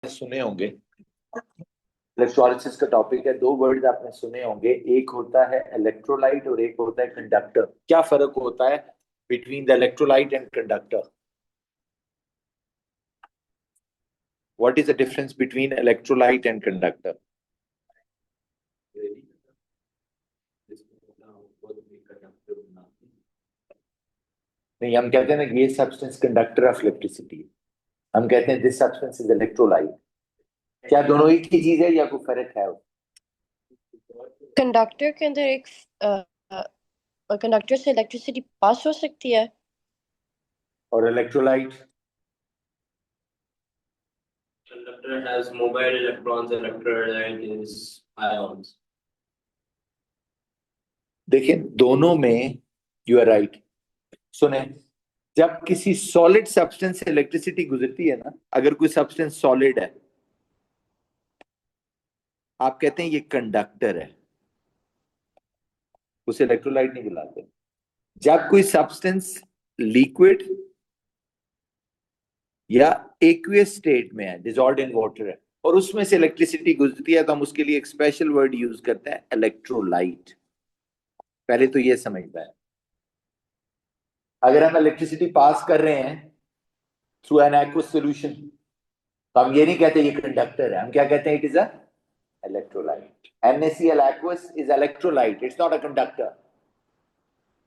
सुने होंगे, इलेक्ट्रोलिसिस का टॉपिक है। दो वर्ड्स आपने सुने होंगे, एक होता है इलेक्ट्रोलाइट और एक होता है कंडक्टर। क्या फर्क होता है between the electrolyte and conductor? What is the difference between electrolyte and conductor? नहीं, हम कहते हैं ना ये सब्सटेंस कंडक्टर ऑफ इलेक्ट्रिसिटी, हम कहते हैं दिस सब्सटेंस इज इलेक्ट्रोलाइट। क्या दोनों एक ही चीज है या कोई फर्क है? कंडक्टर के अंदर एक कंडक्टर से इलेक्ट्रिसिटी पास हो सकती है। और electrolyte? Conductor has mobile electrons, electrolyte is ions. देखिए दोनों में यू आर राइट। सुने, जब किसी सॉलिड सब्सटेंस से इलेक्ट्रिसिटी गुजरती है ना, अगर कोई सब्सटेंस सॉलिड है, आप कहते हैं ये कंडक्टर है, उसे इलेक्ट्रोलाइट नहीं बुलाते। जब कोई सब्सटेंस लिक्विड या एक्वियस स्टेट में है, डिसॉल्व्ड इन वाटर है, और उसमें से इलेक्ट्रिसिटी गुजरती है, तो हम उसके लिए एक स्पेशल वर्ड यूज करते हैं, इलेक्ट्रोलाइट। पहले तो ये समझना है, अगर हम इलेक्ट्रिसिटी पास कर रहे हैं थ्रू एन एक्वस सॉल्यूशन, तो हम ये नहीं कहते ये कंडक्टर है, हम क्या कहते हैं? It is a electrolyte. NaCl aqueous is electrolyte, it's not a conductor.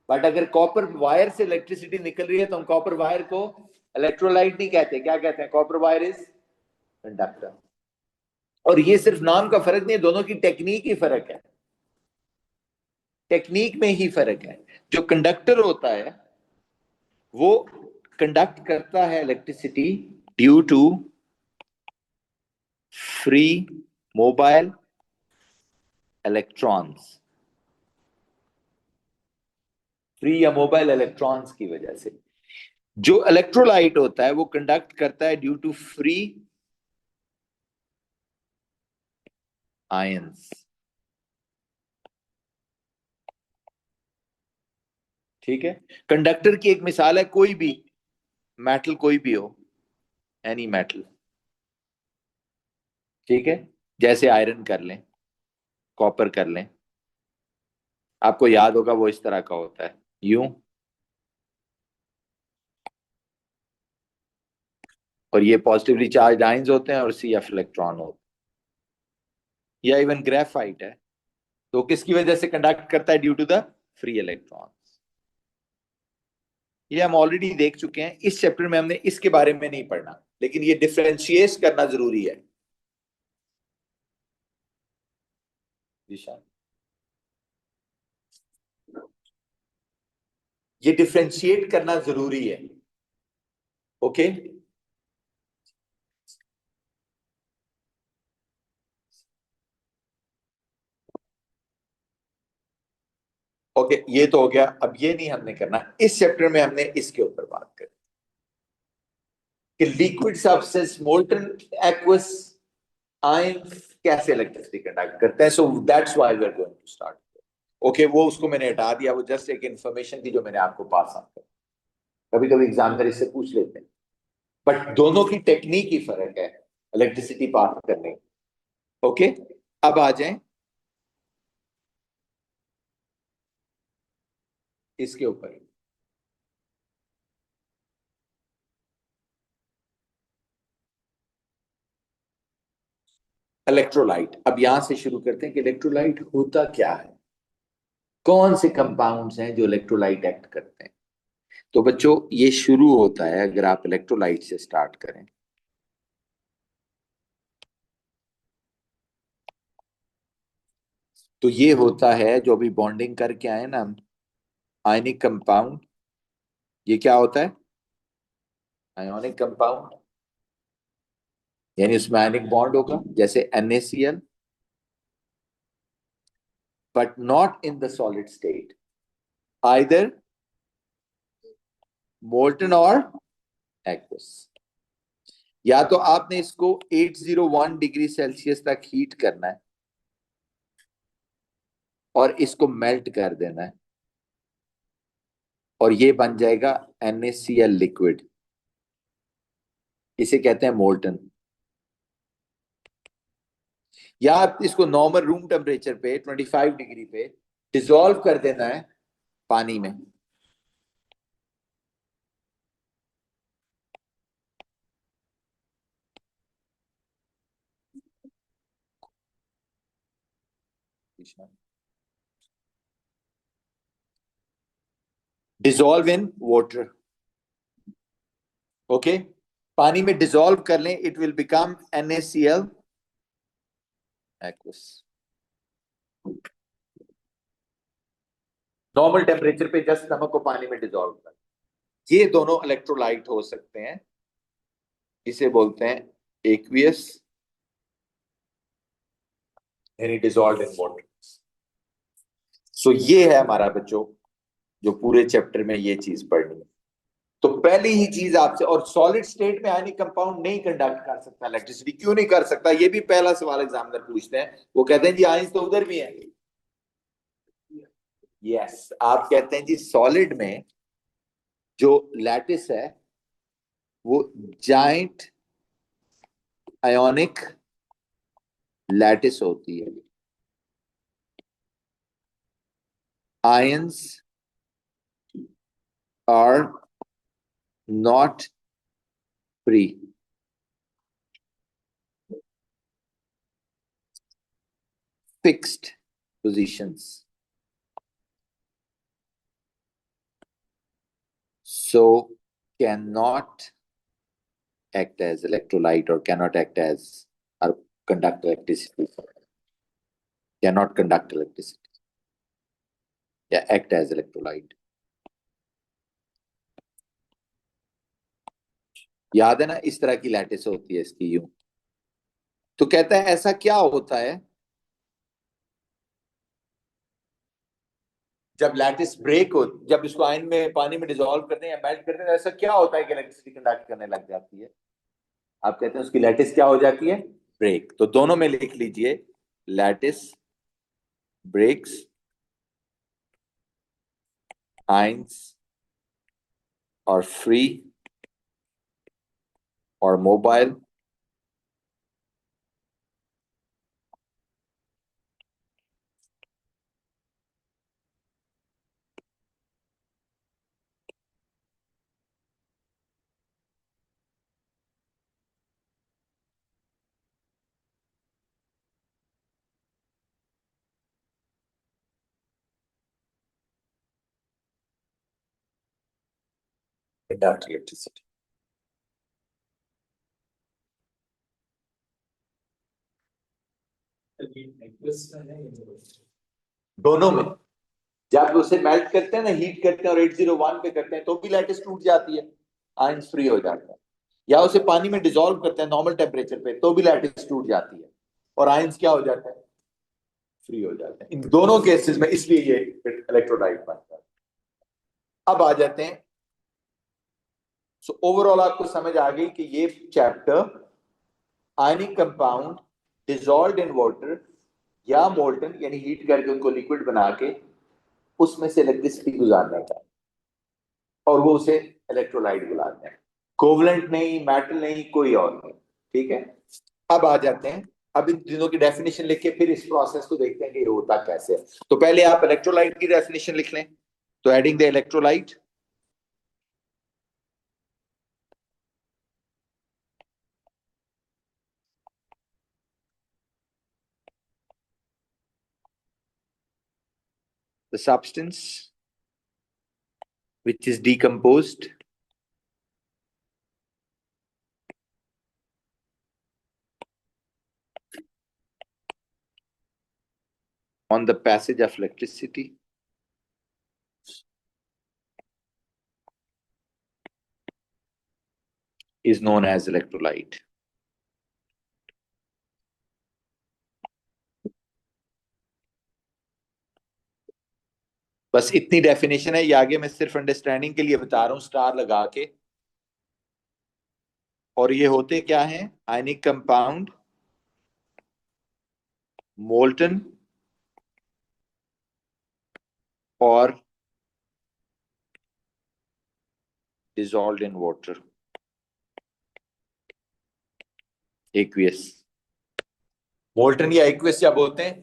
But अगर कॉपर वायर से इलेक्ट्रिसिटी निकल रही है तो हम कॉपर वायर को इलेक्ट्रोलाइट नहीं कहते, क्या कहते हैं? Copper wire is conductor. और ये सिर्फ नाम का फर्क नहीं है, दोनों की टेक्निक ही फर्क है, टेक्निक में ही फर्क है। जो कंडक्टर होता है वो कंडक्ट करता है electricity due to free mobile electrons, free या मोबाइल इलेक्ट्रॉन्स की वजह से। जो इलेक्ट्रोलाइट होता है वो कंडक्ट करता है ड्यू टू फ्री आयंस। ठीक है, कंडक्टर की एक मिसाल है कोई भी मेटल, कोई भी हो, एनी मेटल। ठीक है, जैसे आयरन कर लें, कॉपर कर लें, आपको याद होगा वो इस तरह का होता है, यूं, और ये पॉजिटिवली चार्ज आयंस होते हैं और CF इलेक्ट्रॉन होते हैं। या इवन ग्रेफाइट है, तो किसकी वजह से कंडक्ट करता है? Due to the free electron. ये हम ऑलरेडी देख चुके हैं, इस चैप्टर में हमने इसके बारे में नहीं पढ़ना, लेकिन ये डिफरेंशिएट करना जरूरी है। ये डिफरेंशिएट करना जरूरी है। ओके, ओके, ये तो हो गया। अब ये नहीं हमने करना, इस चैप्टर में हमने इसके ऊपर बात करी कि liquid substance, molten aqueous ions कैसे इलेक्ट्रिसिटी कंडक्ट करते हैं। So that's why we are going to start. Okay, वो उसको मैंने हटा दिया, वो जस्ट एक इंफॉर्मेशन थी जो मैंने आपको पास ऑन कर। कभी कभी एग्जामिनर इससे पूछ लेते हैं, बट दोनों की टेक्निक ही फर्क है इलेक्ट्रिसिटी पास करने की। ओके, अब आ जाएं इसके ऊपर। इलेक्ट्रोलाइट, अब यहां से शुरू करते हैं कि इलेक्ट्रोलाइट होता क्या है, कौन से कंपाउंड्स हैं जो इलेक्ट्रोलाइट एक्ट करते हैं। तो बच्चों ये शुरू होता है, अगर आप इलेक्ट्रोलाइट से स्टार्ट करें, तो ये होता है जो अभी बॉन्डिंग करके आए ना, आयनिक कंपाउंड। ये क्या होता है? आयोनिक कंपाउंड, यानी उसमें आयनिक बॉन्ड होगा, जैसे NaCl, but not in the solid state, either molten और एक्वस। या तो आपने इसको 801 डिग्री सेल्सियस तक हीट करना है और इसको मेल्ट कर देना है, और ये बन जाएगा NaCl लिक्विड, इसे कहते हैं मोल्टन। या आप इसको नॉर्मल रूम टेम्परेचर पे 25 डिग्री पे डिसॉल्व कर देना है पानी में। डिसॉल्व इन वाटर, ओके, पानी में डिसॉल्व कर लें, it will become NaCl aqueous. Normal temperature पे जस्ट नमक को पानी में डिसॉल्व कर, ये दोनों इलेक्ट्रोलाइट हो सकते हैं, इसे बोलते हैं एक्वियस यानी डिसॉल्व इन वाटर। सो ये है हमारा बच्चों जो पूरे चैप्टर में ये चीज पढ़नी है। तो पहली ही चीज आपसे, और सॉलिड स्टेट में आयनिक कंपाउंड नहीं कंडक्ट कर सकता इलेक्ट्रिसिटी, क्यों नहीं कर सकता, ये भी पहला सवाल एग्जामिनर पूछते हैं। वो कहते हैं जी आयंस तो उधर भी है। यस, आप कहते हैं जी सॉलिड में जो लैटिस है वो जाइंट आयोनिक लैटिस होती है। Ions are not free, fixed positions, so cannot act as electrolyte or cannot act as or conduct electricity, cannot conduct electricity, या act as electrolyte। याद है ना, इस तरह की लैटिस होती है इसकी यूं। तो कहता है ऐसा क्या होता है जब लैटिस ब्रेक हो, जब इसको आयन में पानी में डिसॉल्व करते हैं या मेल्ट करते हैं, ऐसा क्या होता है कि इलेक्ट्रिसिटी कंडक्ट करने लग जाती है। आप कहते हैं उसकी लैटिस क्या हो जाती है, ब्रेक। तो दोनों में लिख लीजिए, लैटिस ब्रेक्स, आयंस और फ्री और मोबाइल, conduct electricity। दोनों में, जब उसे मेल्ट करते हैं ना, हीट करते हैं और 801 पे करते हैं तो भी लैटिस टूट जाती है, आयंस फ्री हो जाता है। या उसे पानी में डिसॉल्व करते हैं नॉर्मल टेम्परेचर पे तो भी लैटिस टूट जाती है और आयंस क्या हो जाता है, फ्री हो जाते हैं। इन दोनों केसेस में इसलिए ये इलेक्ट्रोलाइट बनता है। अब आ जाते हैं, सो ओवरऑल आपको समझ आ गई कि ये chapter ionic compound dissolved in water या मोल्टन यानी हीट करके उनको लिक्विड बना के उसमें से इलेक्ट्रिसिटी गुजारने का, और वो उसे इलेक्ट्रोलाइट बुलाते हैं। कोवलेंट नहीं, मेटल नहीं, कोई और नहीं। ठीक है, अब आ जाते हैं, अब इन तीनों की डेफिनेशन लिख के फिर इस प्रोसेस को देखते हैं कि ये होता कैसे है। तो पहले आप इलेक्ट्रोलाइट की डेफिनेशन लिख लें। तो adding the electrolyte, the substance which is decomposed on the passage of electricity is known as electrolyte। बस इतनी डेफिनेशन है, ये आगे मैं सिर्फ अंडरस्टैंडिंग के लिए बता रहा हूं स्टार लगा के। और ये होते क्या हैं, आयनिक कंपाउंड, मोल्टन और dissolved in water, aqueous। Molten या एक्वियस जब होते हैं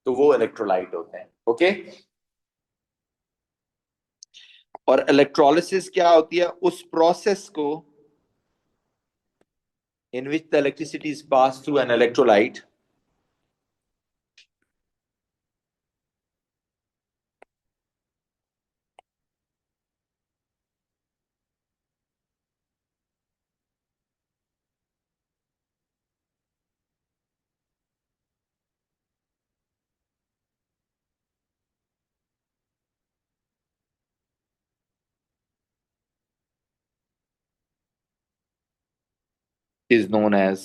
तो वो इलेक्ट्रोलाइट होते हैं। ओके, और इलेक्ट्रोलिसिस क्या होती है? उस प्रोसेस को in which the electricity is passed through an electrolyte is known as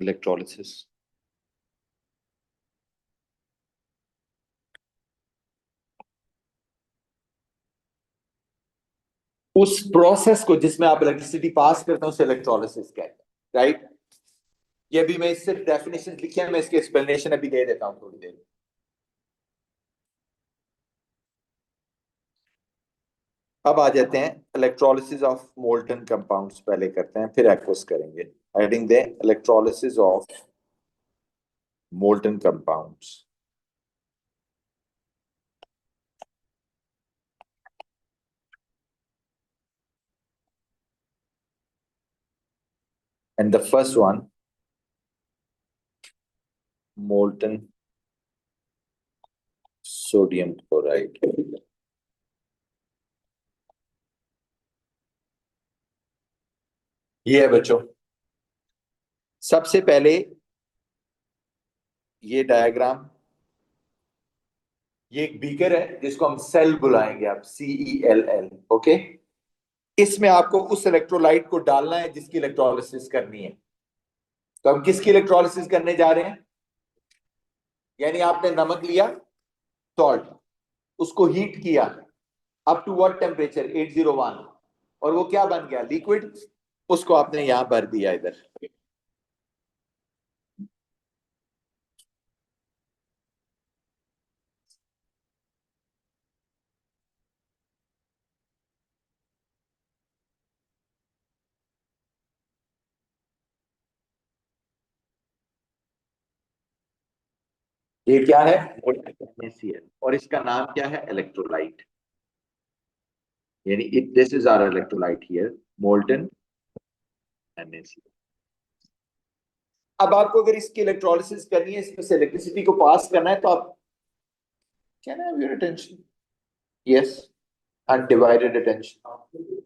electrolysis. उस प्रोसेस को जिसमें आप इलेक्ट्रिसिटी पास करते हैं उसे इलेक्ट्रोलिसिस कहते हैं, राइट? ये भी मैं सिर्फ डेफिनेशन लिखी है, मैं इसकी एक्सप्लेनेशन अभी दे देता हूं थोड़ी देर। अब आ जाते हैं इलेक्ट्रोलिसिस ऑफ मोल्टन कंपाउंड्स पहले करते हैं, फिर एक्वस करेंगे। Heading they electrolysis of molten compounds. And the first one, molten sodium chloride. ये है बच्चों, सबसे पहले ये डायग्राम, ये एक बीकर है जिसको हम सेल बुलाएंगे, आप CELL। ओके, इसमें आपको उस इलेक्ट्रोलाइट को डालना है जिसकी इलेक्ट्रोलिसिस करनी है। तो हम किसकी इलेक्ट्रोलिसिस करने जा रहे हैं? यानी आपने नमक लिया, सॉल्ट, उसको हीट किया अप टू व्हाट टेम्परेचर? 801, और वो क्या बन गया? लिक्विड। उसको आपने यहां भर दिया इधर। ये क्या है? NaCl, और इसका नाम क्या है? इलेक्ट्रोलाइट। यानी this is our electrolyte here, molten NaCl। अब आपको अगर इसकी इलेक्ट्रोलिसिस करनी है, इसमें से इलेक्ट्रिसिटी को पास करना है, तो आप can have your attention? Yes, undivided attention.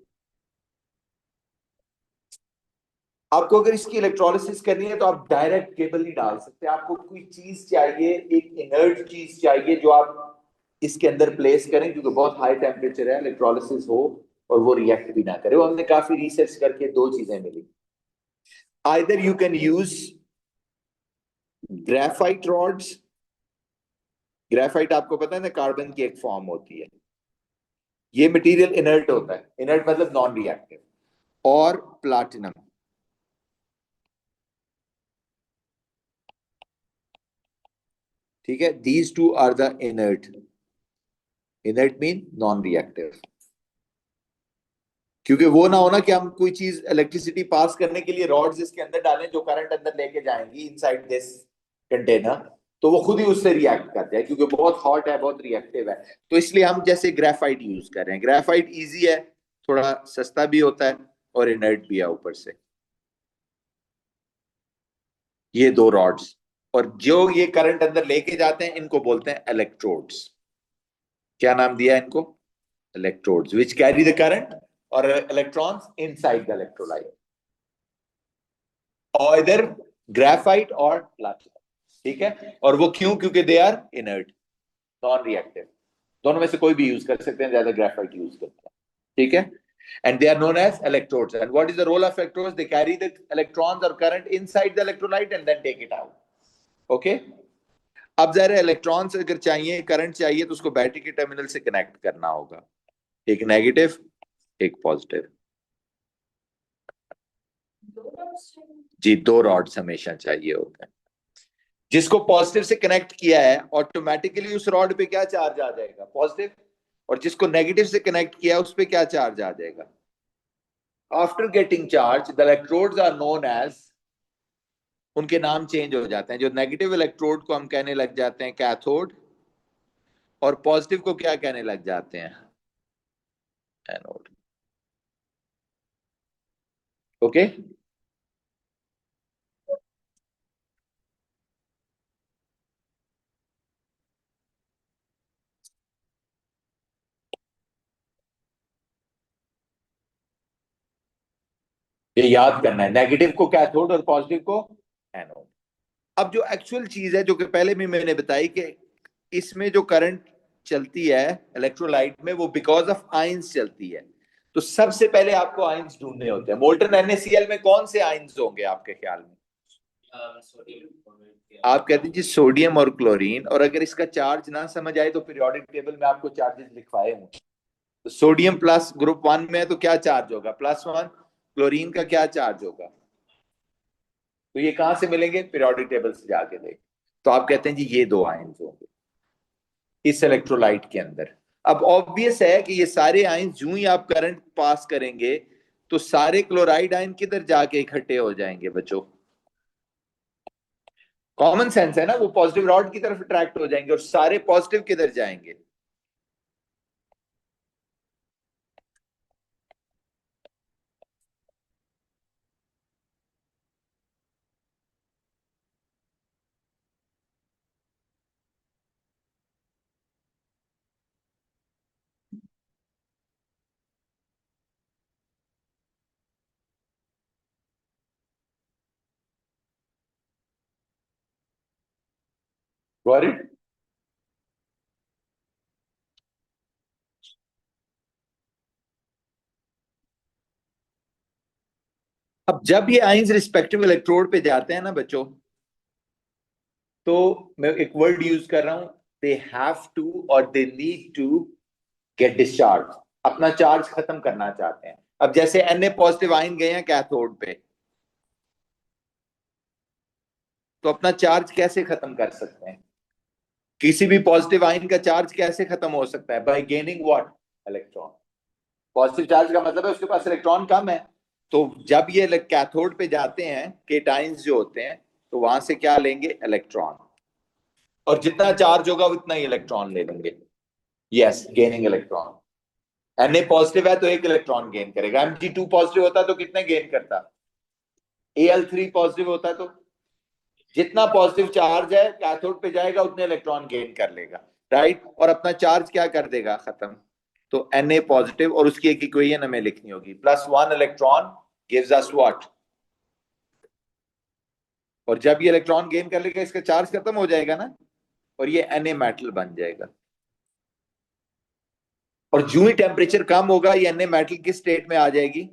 आपको अगर इसकी इलेक्ट्रोलिसिस करनी है तो आप डायरेक्ट केबल नहीं डाल सकते, आपको कोई चीज चाहिए, एक इनर्ट चीज चाहिए जो आप इसके अंदर प्लेस करें, क्योंकि बहुत हाई टेम्परेचर है, इलेक्ट्रोलिसिस हो और वो रिएक्ट भी ना करे। वो हमने काफी रिसर्च करके दो चीजें मिली। Either you can use graphite rods. Graphite आपको पता है ना, कार्बन की एक फॉर्म होती है। ये मटेरियल इनर्ट होता है, इनर्ट मतलब नॉन रिएक्टिव। और प्लाटिनम, ठीक है, these two are the inert. Inert mean non reactive. क्योंकि वो ना होना कि हम कोई चीज इलेक्ट्रिसिटी पास करने के लिए रॉड्स इसके अंदर डालें जो करंट अंदर लेके जाएंगी इनसाइड दिस कंटेनर, तो वो खुद ही उससे रिएक्ट करते हैं, क्योंकि बहुत हॉट है, बहुत रिएक्टिव है। तो इसलिए हम जैसे ग्रेफाइट यूज कर रहे हैं। ग्रेफाइट इजी है, थोड़ा सस्ता भी होता है और इनर्ट भी है ऊपर से। ये दो रॉड्स, और जो ये करंट अंदर लेके जाते हैं इनको बोलते हैं इलेक्ट्रोड्स। क्या नाम दिया इनको? Electrodes, which carry the current और इलेक्ट्रॉन्स इनसाइड द इलेक्ट्रोलाइट, और इधर ग्रेफाइट और प्लाटिनम। ठीक है, और वो क्यों? क्योंकि they are inert, non reactive. दोनों में से कोई भी यूज कर सकते हैं, ज्यादा ग्रेफाइट यूज करते हैं। ठीक है, and they are known as electrodes. And what is the role of electrodes? They carry the electrons or current inside the electrolyte and then take it out. Okay, अब जरा इलेक्ट्रॉन्स अगर चाहिए, current चाहिए, तो उसको बैटरी के terminal से connect करना होगा, एक नेगेटिव एक पॉजिटिव। जी, दो रॉड्स हमेशा चाहिए होते हैं। जिसको पॉजिटिव से कनेक्ट किया है ऑटोमेटिकली उस रॉड पे क्या चार्ज आ जाएगा? पॉजिटिव। और जिसको नेगेटिव से कनेक्ट किया है उस पे क्या चार्ज आ जाएगा? After getting charge the electrodes are known as, उनके नाम चेंज हो जाते हैं। जो नेगेटिव इलेक्ट्रोड को हम कहने लग जाते हैं कैथोड, और पॉजिटिव को क्या कहने लग जाते हैं, एनोड। ओके, ये याद करना है, नेगेटिव को कैथोड और पॉजिटिव को एनोड। अब जो एक्चुअल चीज है, जो कि पहले भी मैंने बताई कि इसमें जो करंट चलती है इलेक्ट्रोलाइट में, वो बिकॉज ऑफ आयंस चलती है। तो सबसे पहले आपको आयंस ढूंढने होते हैं। मोल्टन NaCl में कौन से आयंस होंगे आपके ख्याल में? आप कहते हैं जी सोडियम और क्लोरीन, और अगर इसका चार्ज ना समझ आए तो पीरियोडिक टेबल में आपको चार्जेस लिखवाए हूं। तो सोडियम प्लस ग्रुप 1 में है तो क्या चार्ज होगा, +1। क्लोरीन का क्या चार्ज होगा? तो ये कहां से मिलेंगे, पीरियोडिक टेबल से जाके देख। तो आप कहते हैं जी ये दो आयंस होंगे इस इलेक्ट्रोलाइट के अंदर। अब ऑब्वियस है कि ये सारे आयंस जो ही आप करंट पास करेंगे तो सारे क्लोराइड आयन किधर जाके इकट्ठे हो जाएंगे बच्चों? कॉमन सेंस है ना, वो पॉजिटिव रॉड की तरफ अट्रैक्ट हो जाएंगे, और सारे पॉजिटिव किधर जाएंगे? Got it? अब जब ये आयंस रिस्पेक्टिव इलेक्ट्रोड पे जाते हैं ना बच्चों, तो मैं एक वर्ड यूज कर रहा हूं, दे हैव टू और they need to get discharge, अपना चार्ज खत्म करना चाहते हैं। अब जैसे Na पॉजिटिव आयन गए हैं कैथोड पे, तो अपना चार्ज कैसे खत्म कर सकते हैं? किसी भी पॉजिटिव आयन का चार्ज कैसे खत्म हो सकता है? Bye gaining what, electron. Positive charge का मतलब है उसके पास इलेक्ट्रॉन कम है। तो जब ये कैथोड पे जाते हैं केटाइंस जो होते हैं, तो वहां से क्या लेंगे, इलेक्ट्रॉन। और जितना चार्ज होगा उतना ही इलेक्ट्रॉन ले लेंगे। Yes, gaining electron. Na positive है तो एक इलेक्ट्रॉन गेन करेगा। Mg2 पॉजिटिव होता तो कितने गेन करता? Al3 पॉजिटिव होता तो जितना पॉजिटिव चार्ज है कैथोड पे जाएगा उतने इलेक्ट्रॉन गेन कर लेगा, राइट? और अपना चार्ज क्या कर देगा, खत्म। तो Na पॉजिटिव, और उसकी एक इक्वेशन हमें लिखनी होगी, +1 इलेक्ट्रॉन गिव्स अस व्हाट। और जब ये इलेक्ट्रॉन गेन कर लेगा इसका चार्ज खत्म हो जाएगा ना, और ये Na मेटल बन जाएगा। और जो ही टेम्परेचर कम होगा ये Na मेटल किस स्टेट में आ जाएगी,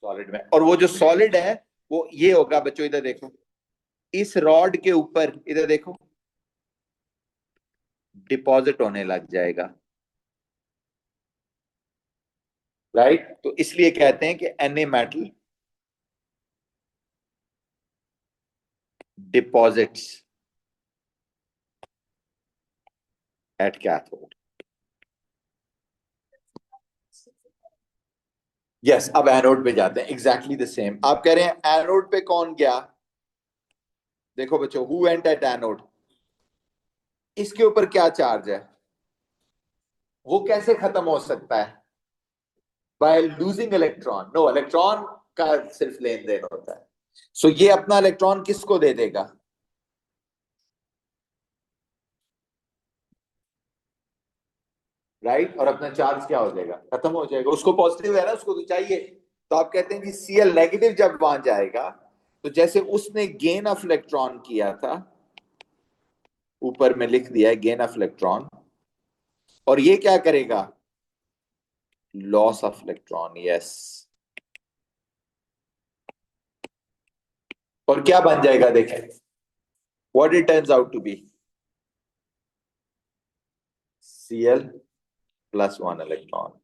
सॉलिड में। और वो जो सॉलिड है वो ये होगा बच्चों, इधर देखो, इस रॉड के ऊपर इधर देखो, डिपॉजिट होने लग जाएगा, राइट? तो इसलिए कहते हैं कि Na metal deposits at cathode. Yes, अब एनोड पे जाते हैं, एग्जैक्टली द सेम। आप कह रहे हैं एनोड पे कौन गया? देखो बच्चों, हु वेंट एट एनोड? इसके ऊपर क्या चार्ज है, वो कैसे खत्म हो सकता है? By losing electron. No, electron का सिर्फ लेन देन होता है। सो ये अपना इलेक्ट्रॉन किसको दे देगा, राइट? और अपना चार्ज क्या हो जाएगा, खत्म हो जाएगा। उसको पॉजिटिव है ना, उसको तो चाहिए। तो आप कहते हैं कि Cl नेगेटिव जब वहां जाएगा, तो जैसे उसने गेन ऑफ इलेक्ट्रॉन किया था, ऊपर में लिख दिया है गेन ऑफ इलेक्ट्रॉन, और ये क्या करेगा, लॉस ऑफ इलेक्ट्रॉन। यस, और क्या बन जाएगा देखें, what it turns out to be, Cl+1 electron.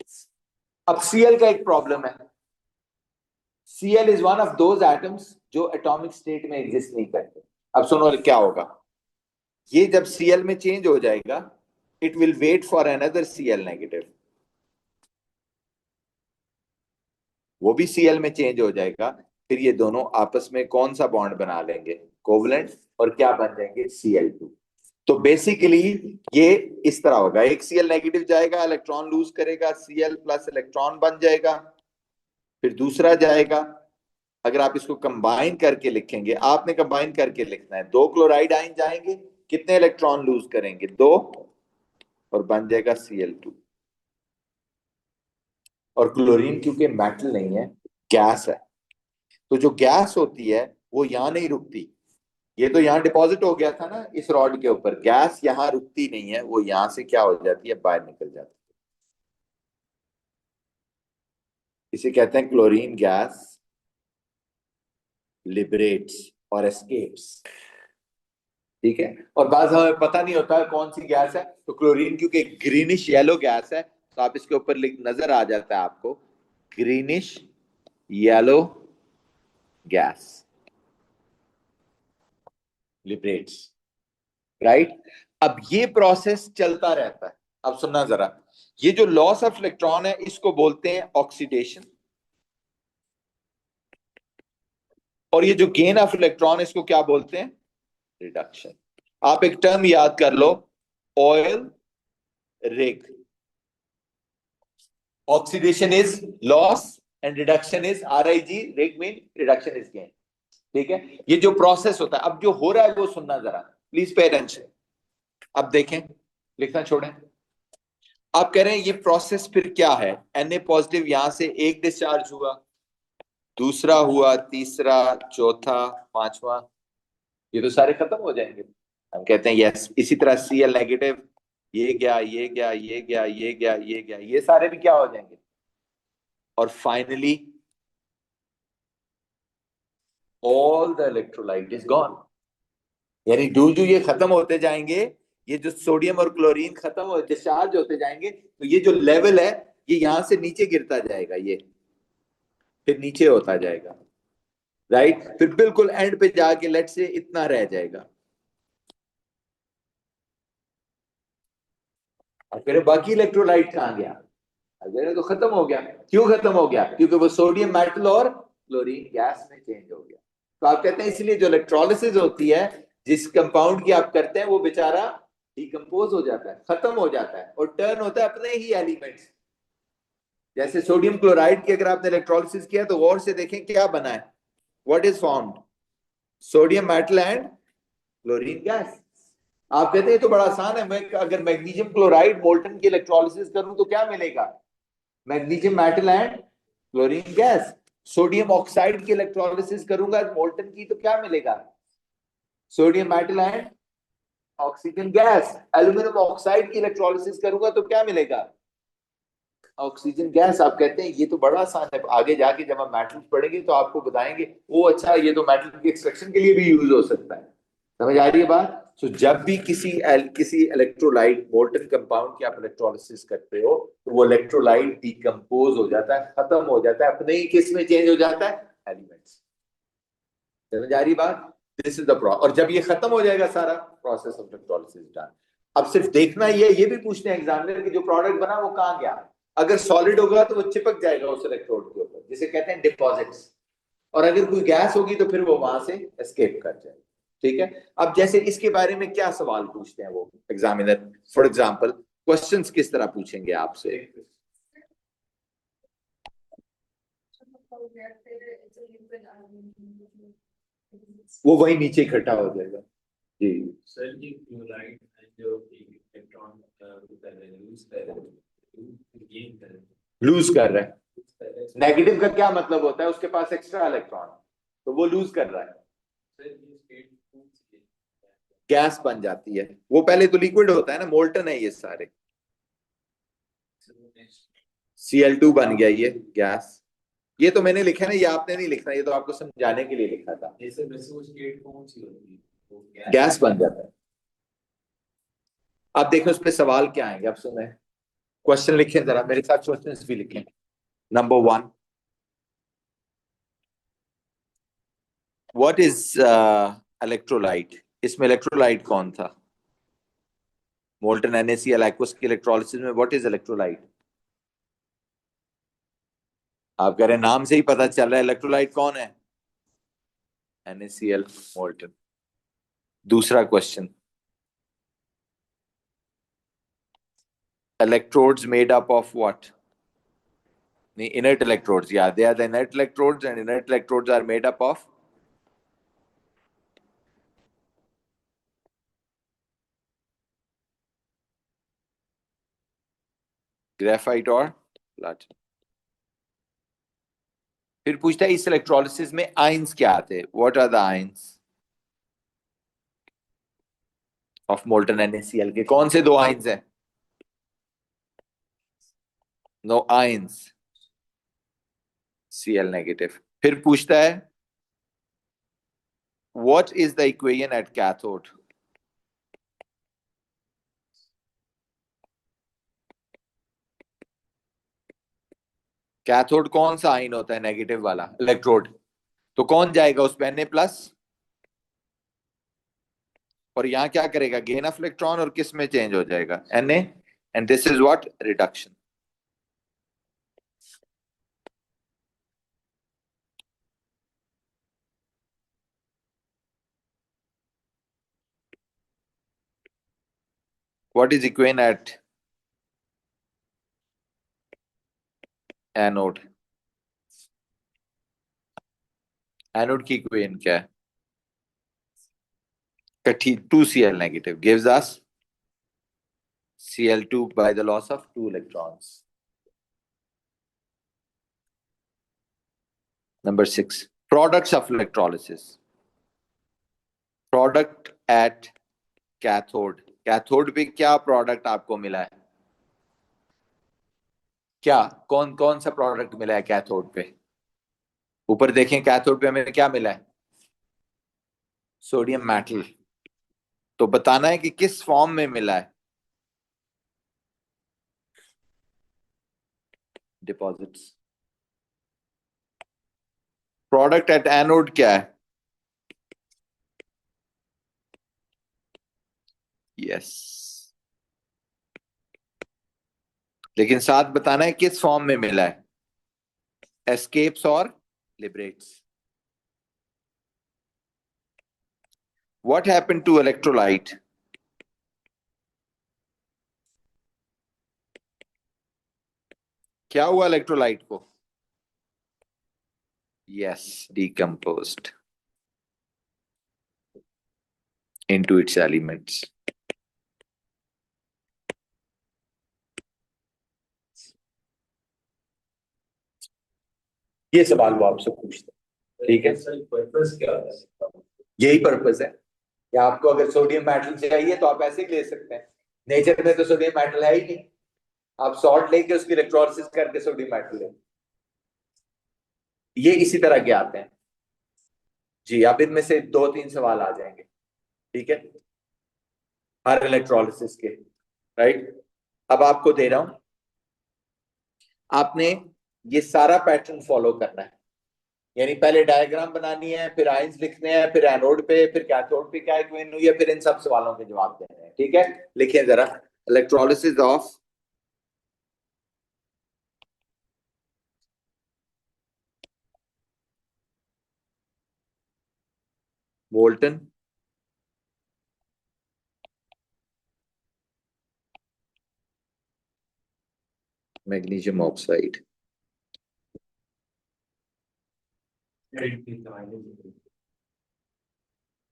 अब Cl का एक प्रॉब्लम है, Cl is one of those atoms जो एटॉमिक स्टेट में एग्जिस्ट नहीं करते। अब सुनो क्या होगा, ये जब Cl में चेंज हो जाएगा, it will wait for another Cl negative. वो भी Cl में चेंज हो जाएगा, फिर ये दोनों आपस में कौन सा बॉन्ड बना लेंगे, कोवलेंट, और क्या बन जाएंगे, Cl2। तो बेसिकली ये इस तरह होगा, एक Cl नेगेटिव जाएगा, इलेक्ट्रॉन लूज करेगा, Cl प्लस इलेक्ट्रॉन बन जाएगा, फिर दूसरा जाएगा। अगर आप इसको कंबाइन करके लिखेंगे, आपने कंबाइन करके लिखना है, दो क्लोराइड आयन जाएंगे, कितने इलेक्ट्रॉन लूज करेंगे, दो, और बन जाएगा Cl2। और क्लोरीन क्योंकि मेटल नहीं है, गैस है, तो जो गैस होती है वो यहां नहीं रुकती। ये तो यहाँ डिपॉजिट हो गया था ना इस रॉड के ऊपर, गैस यहाँ रुकती नहीं है, वो यहां से क्या हो जाती है, बाहर निकल जाती है। इसे कहते हैं क्लोरीन गैस लिबरेट्स और एस्केप्स। ठीक है, और बाद हमें पता नहीं होता कौन सी गैस है, तो क्लोरीन क्योंकि ग्रीनिश येलो गैस है, तो आप इसके ऊपर लिख, नजर आ जाता है आपको, greenish yellow gas liberates, right. अब ये प्रोसेस चलता रहता है। अब सुनना जरा, ये जो लॉस ऑफ इलेक्ट्रॉन है इसको बोलते हैं ऑक्सीडेशन, और ये जो गेन ऑफ इलेक्ट्रॉन इसको क्या बोलते हैं, रिडक्शन। आप एक टर्म याद कर लो, oil rig. Oxidation is loss and reduction is RIG, rig mean reduction is gain. ठीक है, ये जो प्रोसेस होता है, अब जो हो रहा है वो सुनना जरा, प्लीज पे अटेंशन। अब देखें, लिखना छोड़ें। आप कह रहे हैं ये प्रोसेस फिर क्या है, Na पॉजिटिव यहां से एक डिस्चार्ज हुआ, दूसरा हुआ, तीसरा, चौथा, पांचवा, ये तो सारे खत्म हो जाएंगे। हम कहते हैं यस, इसी तरह Cl नेगेटिव, ये गया, ये गया, ये गया, ये गया, ये गया, ये सारे भी क्या हो जाएंगे, और finally all the electrolyte is gone. यानी जो ये खत्म होते जाएंगे, ये जो सोडियम और क्लोरीन खत्म हो डिस्चार्ज होते जाएंगे, तो ये जो लेवल है ये यहां से नीचे गिरता जाएगा, ये फिर नीचे होता जाएगा, राइट। फिर बिल्कुल एंड पे जाके लेट से इतना रह जाएगा, और फिर बाकी इलेक्ट्रोलाइट कहां गया, अगर तो खत्म हो गया। क्यों खत्म हो गया, क्योंकि वो सोडियम मेटल और क्लोरीन गैस में चेंज हो गया। तो आप कहते हैं इसलिए जो इलेक्ट्रोलिसिस होती है, जिस कंपाउंड की आप करते हैं, वो बेचारा डिकम्पोज हो जाता है, खत्म हो जाता है, और टर्न होता है अपने ही एलिमेंट्स। जैसे सोडियम क्लोराइड की अगर आपने इलेक्ट्रोलिसिस किया तो गौर से देखें क्या बना है, what is formed, sodium metal and chlorine gas. आप कहते हैं तो बड़ा आसान है, मैं अगर मैग्नीशियम क्लोराइड मोल्टन की इलेक्ट्रोलिसिस करूं तो क्या मिलेगा, magnesium metal and chlorine gas. Sodium oxide की इलेक्ट्रोलिसिस करूंगा मोल्टन की तो क्या मिलेगा, sodium metal and oxygen gas. Aluminium oxide की इलेक्ट्रोलिसिस करूंगा तो क्या मिलेगा, ऑक्सीजन गैस। आप कहते हैं ये तो बड़ा आसान है, आगे जाके जब हम मेटल्स पढ़ेंगे तो आपको बताएंगे वो अच्छा ये तो मेटल की एक्सट्रैक्शन के लिए भी यूज हो सकता है। समझ आ रही है बात। तो जब भी किसी इलेक्ट्रोलाइट मोल्टन कंपाउंड की आप इलेक्ट्रोलिसिस करते हो, तो वो इलेक्ट्रोलाइट डिकम्पोज हो जाता है, खत्म हो जाता है, अपने ही किस में चेंज हो जाता है, एलिमेंट्स। समझ आ रही बात। दिस इज द प्रोसेस, और जब ये खत्म हो जाएगा सारा प्रोसेस ऑफ इलेक्ट्रोलिसिस डन। अब सिर्फ देखना ये भी पूछते हैं एग्जामिनर कि जो प्रोडक्ट बना वो कहाँ गया। अगर सॉलिड होगा तो वो चिपक जाएगा उस इलेक्ट्रोड के ऊपर, जिसे कहते हैं डिपॉजिट्स, और अगर कोई गैस होगी तो फिर वो वहां से एस्केप कर जाए। ठीक है, अब जैसे इसके बारे में क्या सवाल पूछते हैं वो एग्जामिनर, फॉर एग्जांपल क्वेश्चंस किस तरह पूछेंगे आपसे, वो वही नीचे इकट्ठा हो जाएगा। जी सर जी, क्लोराइड जो इलेक्ट्रॉन लूज कर रहे हैं, लूज कर रहा है, नेगेटिव का क्या मतलब होता है, उसके पास एक्स्ट्रा इलेक्ट्रॉन, तो वो लूज कर रहा है, गैस बन जाती है। वो पहले तो लिक्विड होता है ना, मोल्टन है ये सारे, Cl2 बन गया ये गैस। ये तो मैंने लिखा ना, ये आपने नहीं लिखना, ये तो आपको समझाने के लिए लिखा था। गैस बन जाता है। अब देखो उस पर सवाल क्या आएंगे, अब सुने, क्वेश्चन लिखें जरा मेरे साथ, क्वेश्चन भी लिखें। नंबर 1, व्हाट इज इलेक्ट्रोलाइट, इसमें इलेक्ट्रोलाइट कौन था, मोल्टन NaCl aqueous की इलेक्ट्रोलिसिस में व्हाट इज इलेक्ट्रोलाइट, आप कह रहे हैं नाम से ही पता चल रहा है इलेक्ट्रोलाइट कौन है, NaCl मोल्टन। दूसरा question, electrodes made up of what? The inert electrodes, yeah, they are the inert electrodes, and inert electrodes are made up of graphite और platinum। फिर पूछता है इस इलेक्ट्रोलिसिस में आयंस क्या आते हैं, what are the ions of molten NaCl के? कौन से दो आयंस हैं? No ions, Cl negative. फिर पूछता है what is the equation at cathode? Cathode कौन सा आयन होता है नेगेटिव वाला इलेक्ट्रोड? तो कौन जाएगा उस पे, Na+, और यहां क्या करेगा, गेन ऑफ इलेक्ट्रॉन, और किस में चेंज हो जाएगा, Na, and this is what, reduction. What is equation at anode? Anode की इक्वेशन क्या है? 2Cl negative gives us Cl2 by the loss of 2 electrons. Number 6, products of electrolysis. Product at cathode. Cathode पे क्या product आपको मिला है? क्या कौन कौन सा प्रोडक्ट मिला है कैथोड पे? ऊपर देखें, कैथोड पे हमें क्या मिला है, सोडियम मेटल। तो बताना है कि किस फॉर्म में मिला है, डिपॉजिट्स। प्रोडक्ट एट एनोड क्या है? यस, लेकिन साथ बताना है किस फॉर्म में मिला है, एस्केप्स और liberates. What happened to electrolyte? क्या हुआ इलेक्ट्रोलाइट को? Yes, decomposed into its elements. ये सवाल वो आपसे पूछते हैं, ठीक है? पर्पस क्या है? यही पर्पस है कि आपको अगर सोडियम मेटल चाहिए तो आप ऐसे ही ले सकते हैं। नेचर में तो सोडियम मेटल है ही नहीं, आप सॉल्ट लेके उसकी इलेक्ट्रोलिसिस करके सोडियम मेटल ले, ये इसी तरह के आते हैं। जी, अब इनमें से 2-3 सवाल आ जाएंगे, ठीक है, हर इलेक्ट्रोलिसिस के, राइट? अब आपको दे रहा हूं, आपने ये सारा पैटर्न फॉलो करना है, यानी पहले डायग्राम बनानी है, फिर आयंस लिखने हैं, फिर एनोड पे, फिर कैथोड पे क्या इक्वेशन हुई है, फिर इन सब सवालों के जवाब देने हैं, ठीक है? लिखिए जरा, electrolysis of molten magnesium oxide.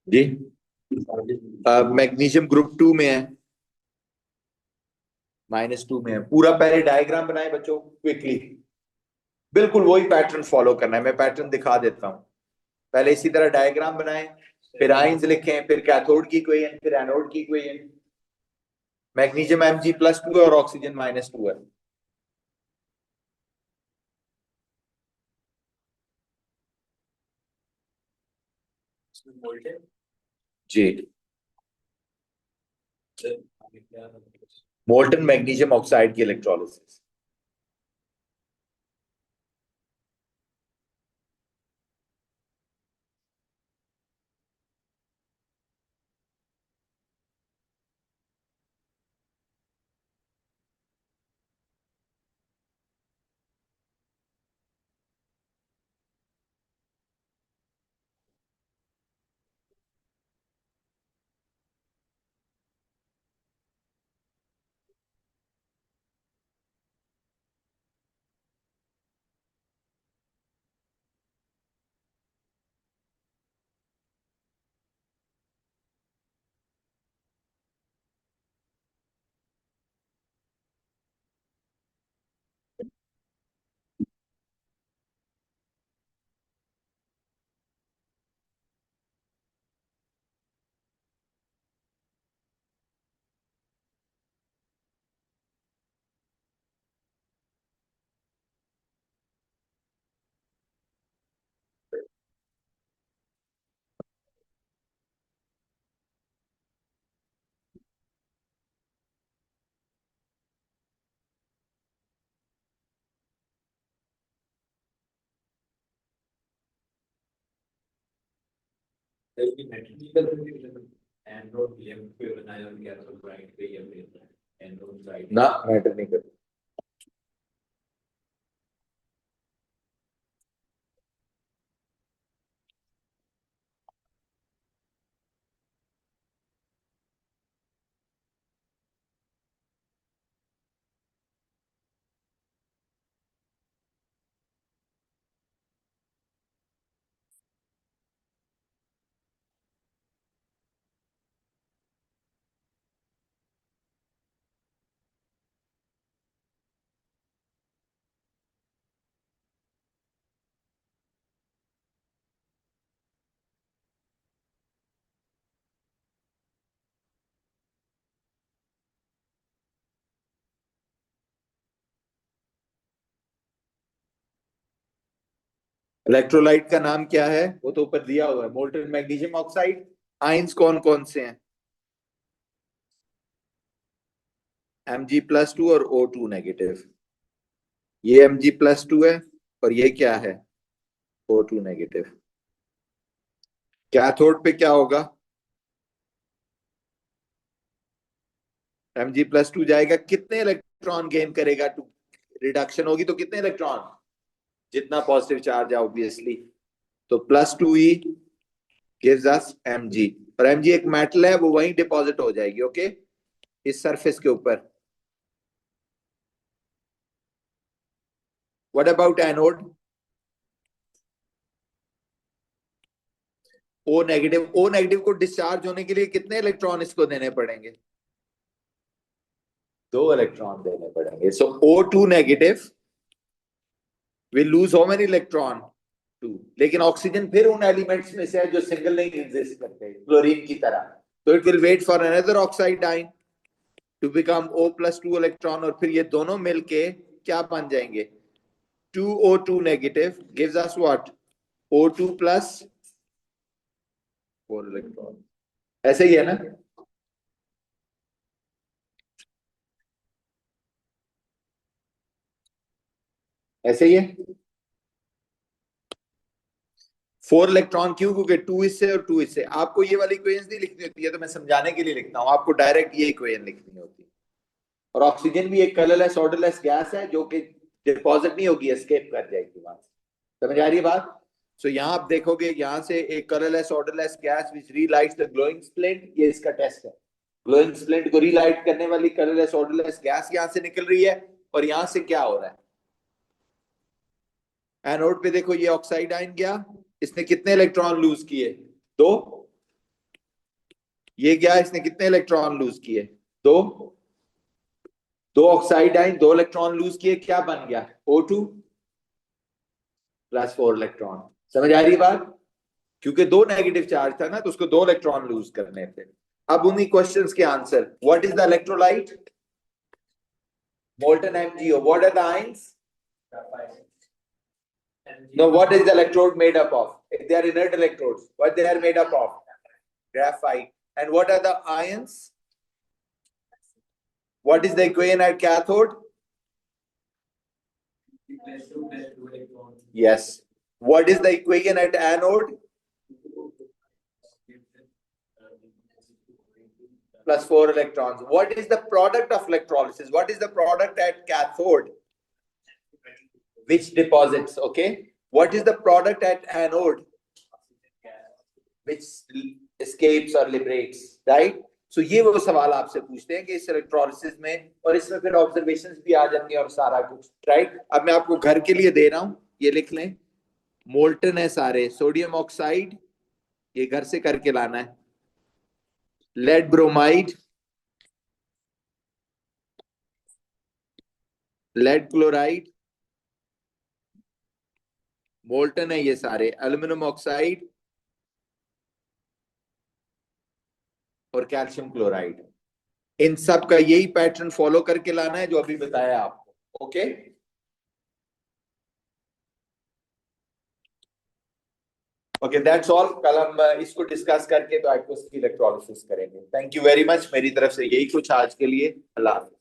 जी, मैग्नीशियम ग्रुप 2 में है, -2 में है। पूरा पहले डायग्राम बनाए बच्चों, क्विकली, बिल्कुल वही पैटर्न फॉलो करना है, मैं पैटर्न दिखा देता हूं। पहले इसी तरह डायग्राम बनाए, फिर आयंस लिखें, फिर कैथोड की इक्वेशन, फिर एनोड की इक्वेशन। मैग्नीशियम Mg+2 और ऑक्सीजन -2 है। जी, मोल्टन मैग्नीशियम ऑक्साइड की electrolysis. there'll be mechanical anode left पे बनाया और cathode right पे या फिर anode right ना मैटर नहीं करता। इलेक्ट्रोलाइट का नाम क्या है वो तो ऊपर दिया हुआ है, मोल्टन मैग्नीशियम ऑक्साइड। आयंस कौन कौन से हैं? Mg+2 और O2 नेगेटिव। ये Mg+2 है और ये क्या है? O2 negative. कैथोड पे क्या होगा? Mg+2 जाएगा, कितने इलेक्ट्रॉन गेन करेगा? रिडक्शन होगी तो कितने इलेक्ट्रॉन? जितना पॉजिटिव चार्ज है ऑब्वियसली, तो +2e गिव्स अस Mg। और Mg एक मेटल है, वो वहीं डिपॉजिट हो जाएगी, ओके, इस सरफेस के ऊपर। What about anode? O negative. O negative को डिस्चार्ज होने के लिए कितने इलेक्ट्रॉन इसको देने पड़ेंगे? 2 इलेक्ट्रॉन देने पड़ेंगे। सो O2 negative will lose how many electron? 2। लेकिन ऑक्सीजन फिर उन एलिमेंट्स में से है जो सिंगल नहीं एग्जिस्ट करते, क्लोरीन की तरह। तो it will wait for another oxide ion to become O+2 electron, और फिर ये दोनों मिलके क्या बन जाएंगे? 2O2 negative gives us what? O2 plus 4 electron. ऐसे ही है ना? ऐसे ही है। 4 इलेक्ट्रॉन क्यों? क्योंकि 2 इससे और 2 इससे। आपको ये वाली इक्वेशन नहीं लिखनी होती है, तो मैं समझाने के लिए लिखता हूं, आपको डायरेक्ट ये इक्वेशन लिखनी होती है। और ऑक्सीजन भी एक कलरलेस ऑर्डरलेस गैस है जो कि डिपॉजिट नहीं होगी, एस्केप कर जाएगी वहां से। समझ आ रही है बात? सो यहाँ आप देखोगे, यहाँ से एक colourless odourless gas which relights the glowing splint, ये इसका टेस्ट है। ग्लोइंग स्प्लिंट को रीलाइट करने वाली कलरलेस ऑर्डरलेस गैस यहाँ से निकल रही है, और यहाँ से क्या हो रहा है? एनोड पे देखो, ये ऑक्साइड आयन गया, इसने कितने इलेक्ट्रॉन लूज किए? 2। ये गया, इसने कितने इलेक्ट्रॉन लूज किए? 2। 2 ऑक्साइड आयन 2 इलेक्ट्रॉन लूज किए, क्या बन गया? O2 plus 4 electron. समझ आ रही बात? क्योंकि 2 नेगेटिव चार्ज था ना, तो उसको 2 इलेक्ट्रॉन लूज करने थे। अब उन्हीं क्वेश्चंस के answer. What is the electrolyte? molten MgO. What are the ions? No, what is the electrode made up of? If they are inert electrodes, what they are made up of? Graphite. And what are the ions? What is the equation at cathode? Yes. What is the equation at anode? Plus 4 electrons. What is the product of electrolysis? What is the product at cathode? Which deposits, okay? What is the product at anode? Which escapes or liberates, right? So ये वो सवाल आपसे पूछते हैं कि इस electrolysis में, और इसमें फिर ऑब्जर्वेशंस भी आ जाती हैं और सारा कुछ, राइट? अब मैं आपको घर के लिए दे रहा हूं, ये लिख लें। मोल्टन है सारे, सोडियम ऑक्साइड ये घर से करके लाना है, lead bromide, lead chloride, molten है ये सारे, एल्यूमिनियम ऑक्साइड और कैल्शियम क्लोराइड। इन सब का यही पैटर्न फॉलो करके लाना है जो अभी बताया आपको, ओके? Okay, that's all. कल हम इसको डिस्कस करके तो आपको इसकी इलेक्ट्रोलिसिस करेंगे। थैंक यू वेरी मच, मेरी तरफ से यही कुछ आज के लिए। अल्लाह हाफिज़।